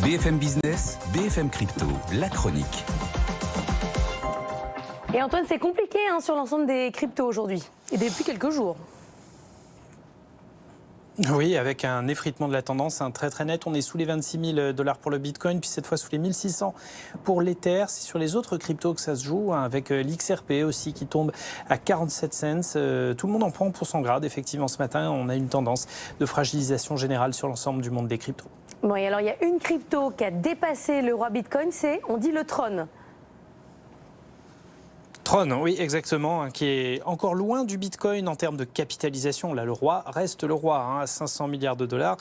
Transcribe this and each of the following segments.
BFM Business, BFM Crypto, la chronique. Et Antoine, c'est compliqué sur l'ensemble des cryptos aujourd'hui, et depuis quelques jours. Oui, avec un effritement de la tendance très net. On est sous les 26 000 $ pour le Bitcoin, puis cette fois sous les 1600 pour l'Ether. C'est sur les autres cryptos que ça se joue, avec l'XRP aussi qui tombe à 47 cents. Tout le monde en prend pour son grade. Effectivement, ce matin, on a une tendance de fragilisation générale sur l'ensemble du monde des cryptos. Bon, et alors il y a une crypto qui a dépassé le roi Bitcoin, on dit le Tron. Tron, oui, exactement, qui est encore loin du Bitcoin en termes de capitalisation. Là, le roi reste le roi, à 500 milliards de dollars.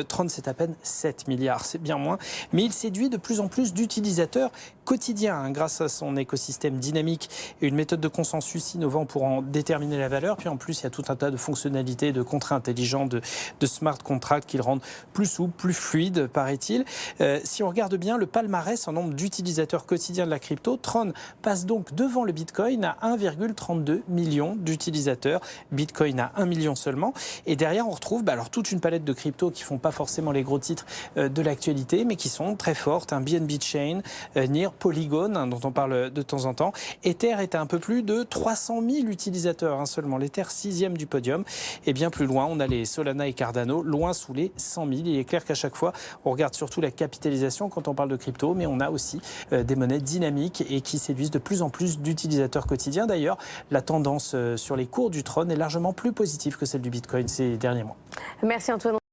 Tron, c'est à peine 7 milliards, c'est bien moins. Mais il séduit de plus en plus d'utilisateurs quotidiens, grâce à son écosystème dynamique et une méthode de consensus innovant pour en déterminer la valeur. Puis en plus, il y a tout un tas de fonctionnalités, de contrats intelligents, de smart contracts qui le rendent plus souple, plus fluide, paraît-il. Si on regarde bien le palmarès en nombre d'utilisateurs quotidiens de la crypto, Tron passe donc devant le Bitcoin à 1,32 million d'utilisateurs. Bitcoin à 1 million seulement. Et derrière, on retrouve alors toute une palette de cryptos qui ne font pas forcément les gros titres de l'actualité, mais qui sont très fortes. BNB Chain, NIR, Polygon, dont on parle de temps en temps. Ether est à un peu plus de 300 000 utilisateurs seulement. L'Ether 6e du podium. Et bien plus loin, on a les Solana et Cardano, loin sous les 100 000. Il est clair qu'à chaque fois, on regarde surtout la capitalisation quand on parle de crypto, mais on a aussi des monnaies dynamiques et qui séduisent de plus en plus d'utilisateurs quotidiens. D'ailleurs, la tendance sur les cours du Tron est largement plus positive que celle du Bitcoin ces derniers mois. Merci Antoine.